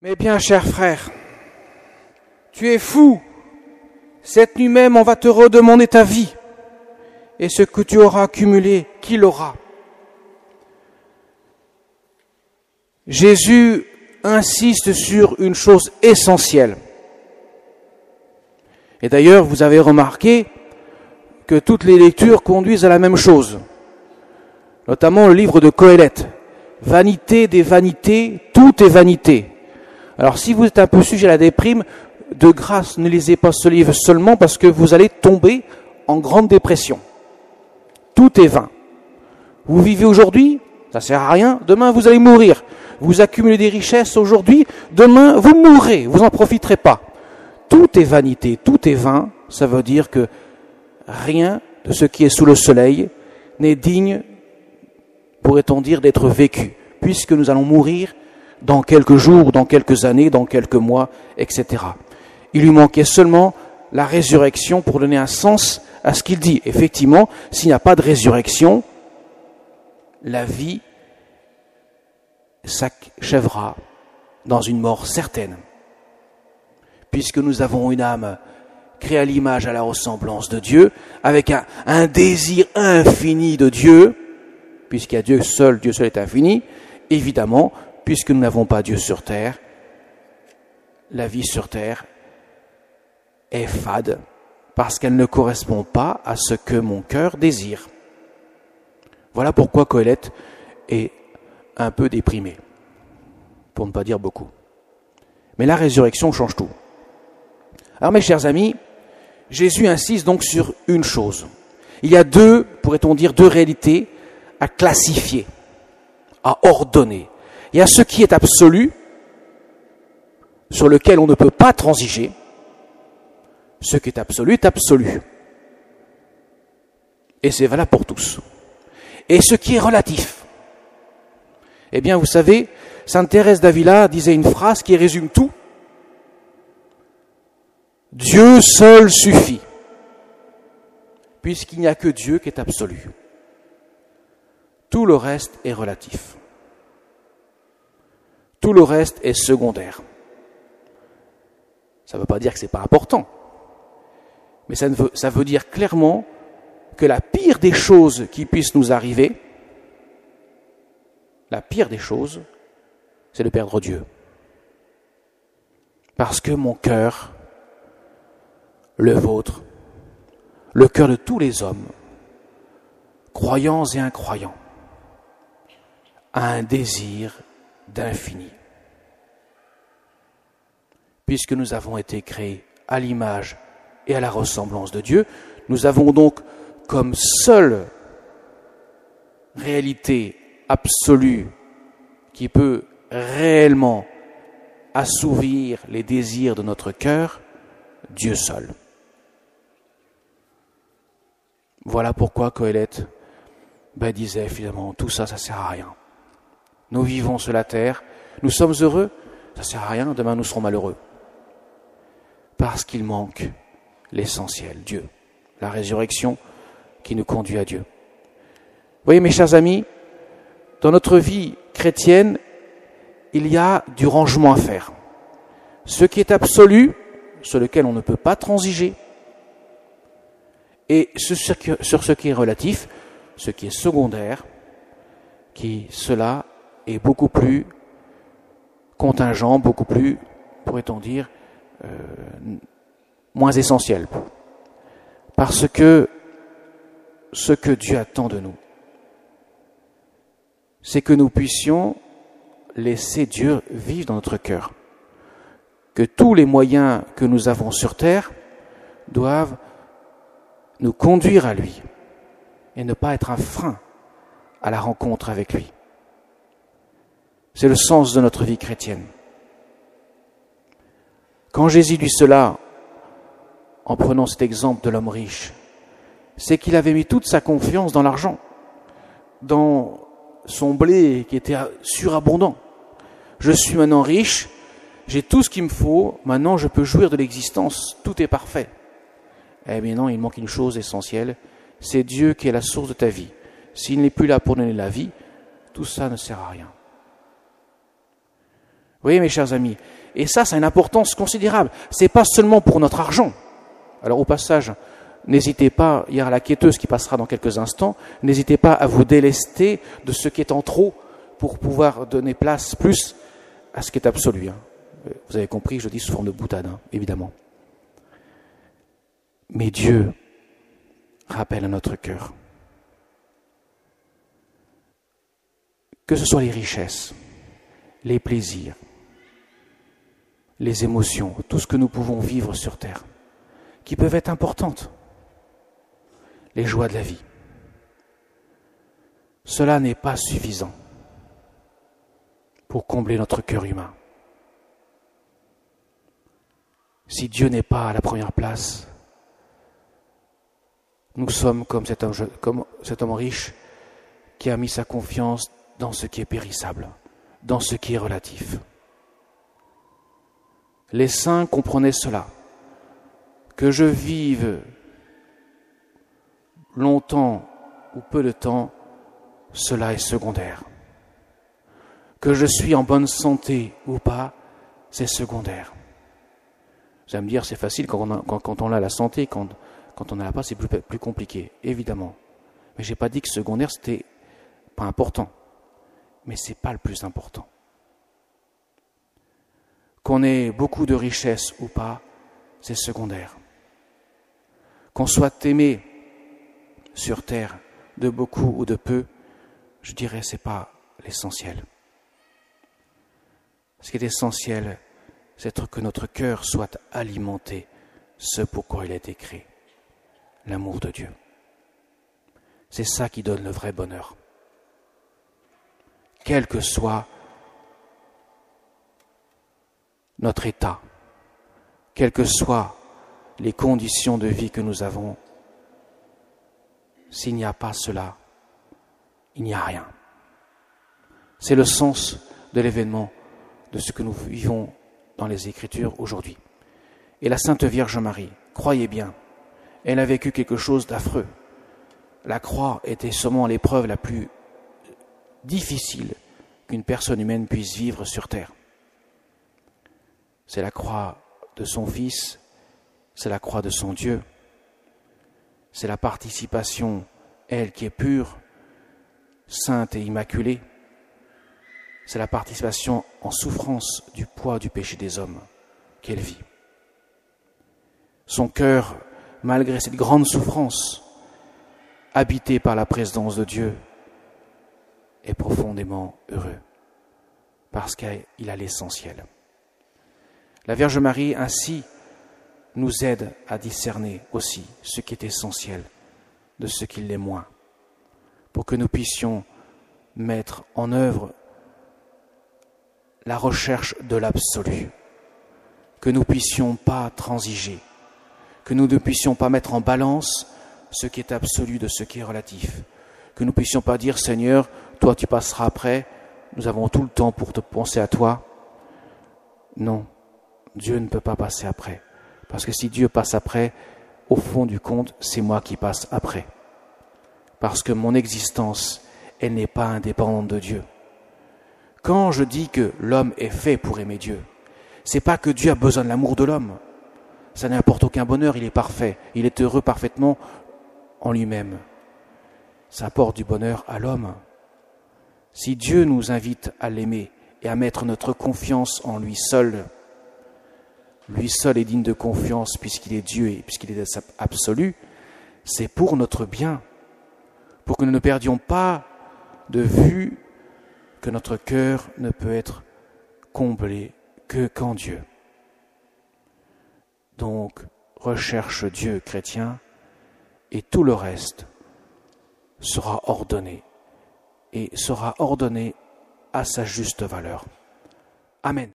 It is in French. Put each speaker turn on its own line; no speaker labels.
Mais bien, cher frère, tu es fou. Cette nuit même, on va te redemander ta vie. Et ce que tu auras accumulé, qui l'aura? Jésus insiste sur une chose essentielle. Et d'ailleurs, vous avez remarqué que toutes les lectures conduisent à la même chose. Notamment le livre de Qoéleth. Vanité des vanités, tout est vanité. Alors si vous êtes un peu sujet à la déprime, de grâce, ne lisez pas ce livre seulement parce que vous allez tomber en grande dépression. Tout est vain. Vous vivez aujourd'hui, ça sert à rien, demain vous allez mourir. Vous accumulez des richesses aujourd'hui, demain vous mourrez, vous n'en profiterez pas. Tout est vanité, tout est vain, ça veut dire que rien de ce qui est sous le soleil n'est digne, pourrait-on dire, d'être vécu, puisque nous allons mourir dans quelques jours, dans quelques années, dans quelques mois, etc. Il lui manquait seulement la résurrection pour donner un sens à ce qu'il dit. Effectivement, s'il n'y a pas de résurrection, la vie s'achèvera dans une mort certaine. Puisque nous avons une âme créée à l'image, à la ressemblance de Dieu, avec un désir infini de Dieu, puisqu'il y a Dieu seul est infini, évidemment, puisque nous n'avons pas Dieu sur terre, la vie sur terre est fade, parce qu'elle ne correspond pas à ce que mon cœur désire. Voilà pourquoi Qoéleth est un peu déprimé, pour ne pas dire beaucoup. Mais la résurrection change tout. Alors mes chers amis, Jésus insiste donc sur une chose. Il y a deux, pourrait-on dire, deux réalités à classifier, à ordonner. Il y a ce qui est absolu, sur lequel on ne peut pas transiger. Ce qui est absolu est absolu. Et c'est valable pour tous. Et ce qui est relatif. Eh bien, vous savez, Sainte Thérèse d'Avila disait une phrase qui résume tout. Dieu seul suffit, puisqu'il n'y a que Dieu qui est absolu. Tout le reste est relatif. Tout le reste est secondaire. Ça ne veut pas dire que ce n'est pas important, mais ça veut dire clairement que la pire des choses qui puissent nous arriver, la pire des choses, c'est de perdre Dieu. Parce que mon cœur, le vôtre, le cœur de tous les hommes, croyants et incroyants, a un désir d'infini. Puisque nous avons été créés à l'image et à la ressemblance de Dieu, nous avons donc comme seule réalité absolue qui peut réellement assouvir les désirs de notre cœur, Dieu seul. Voilà pourquoi Qoéleth disait finalement, tout ça, ça sert à rien. Nous vivons sur la terre, nous sommes heureux, ça sert à rien, demain nous serons malheureux. Parce qu'il manque l'essentiel, Dieu, la résurrection qui nous conduit à Dieu. Vous voyez mes chers amis, dans notre vie chrétienne, il y a du rangement à faire. Ce qui est absolu, sur lequel on ne peut pas transiger, et sur ce qui est relatif, ce qui est secondaire, cela est beaucoup plus contingent, beaucoup plus, pourrait-on dire, moins essentiel. Parce que ce que Dieu attend de nous, c'est que nous puissions laisser Dieu vivre dans notre cœur. Que tous les moyens que nous avons sur terre doivent nous conduire à lui et ne pas être un frein à la rencontre avec lui. C'est le sens de notre vie chrétienne. Quand Jésus dit cela, en prenant cet exemple de l'homme riche, c'est qu'il avait mis toute sa confiance dans l'argent, dans son blé qui était surabondant. Je suis maintenant riche, j'ai tout ce qu'il me faut, maintenant je peux jouir de l'existence, tout est parfait. Eh bien non, il manque une chose essentielle, c'est Dieu qui est la source de ta vie. S'il n'est plus là pour donner la vie, tout ça ne sert à rien. voyez mes chers amis, et ça a une importance considérable. C'est pas seulement pour notre argent. Alors au passage, n'hésitez pas, il y aura la quêteuse qui passera dans quelques instants, n'hésitez pas à vous délester de ce qui est en trop pour pouvoir donner place plus à ce qui est absolu. Vous avez compris, je dis sous forme de boutade, évidemment. Mais Dieu rappelle à notre cœur que ce soit les richesses, les plaisirs, les émotions, tout ce que nous pouvons vivre sur terre, qui peuvent être importantes, les joies de la vie. Cela n'est pas suffisant pour combler notre cœur humain. Si Dieu n'est pas à la première place, nous sommes comme cet homme riche qui a mis sa confiance dans ce qui est périssable, dans ce qui est relatif. Les saints comprenaient cela, que je vive longtemps ou peu de temps, cela est secondaire. Que je suis en bonne santé ou pas, c'est secondaire. Vous allez me dire, c'est facile quand on a la santé, quand on n'a pas, c'est plus compliqué, évidemment. Mais je n'ai pas dit que secondaire, c'était pas important. Mais ce n'est pas le plus important. Qu'on ait beaucoup de richesses ou pas, c'est secondaire. Qu'on soit aimé sur terre de beaucoup ou de peu, je dirais que ce n'est pas l'essentiel. Ce qui est essentiel, c'est que notre cœur soit alimenté, ce pourquoi il a été créé, l'amour de Dieu. C'est ça qui donne le vrai bonheur. Quel que soit notre état, quelles que soient les conditions de vie que nous avons, s'il n'y a pas cela, il n'y a rien. C'est le sens de l'événement, de ce que nous vivons dans les Écritures aujourd'hui. Et la Sainte Vierge Marie, croyez bien, elle a vécu quelque chose d'affreux. La croix était sûrement l'épreuve la plus difficile qu'une personne humaine puisse vivre sur terre. C'est la croix de son Fils, c'est la croix de son Dieu, c'est la participation, elle qui est pure, sainte et immaculée, c'est la participation en souffrance du poids du péché des hommes qu'elle vit. Son cœur, malgré cette grande souffrance, habité par la présence de Dieu, est profondément heureux, parce qu'il a l'essentiel. La Vierge Marie, ainsi, nous aide à discerner aussi ce qui est essentiel de ce qui l'est moins, pour que nous puissions mettre en œuvre la recherche de l'absolu, que nous ne puissions pas transiger, que nous ne puissions pas mettre en balance ce qui est absolu de ce qui est relatif, que nous ne puissions pas dire « Seigneur, toi tu passeras après, nous avons tout le temps pour te penser à toi ». Non, Dieu ne peut pas passer après, parce que si Dieu passe après, au fond du compte, c'est moi qui passe après. Parce que mon existence, elle n'est pas indépendante de Dieu. Quand je dis que l'homme est fait pour aimer Dieu, c'est pas que Dieu a besoin de l'amour de l'homme. Ça n'apporte aucun bonheur, il est parfait, il est heureux parfaitement en lui-même. Ça apporte du bonheur à l'homme. Si Dieu nous invite à l'aimer et à mettre notre confiance en lui seul est digne de confiance puisqu'il est Dieu et puisqu'il est absolu, c'est pour notre bien, pour que nous ne perdions pas de vue que notre cœur ne peut être comblé que qu'en Dieu. Donc, recherche Dieu chrétien et tout le reste sera ordonné et sera ordonné à sa juste valeur. Amen.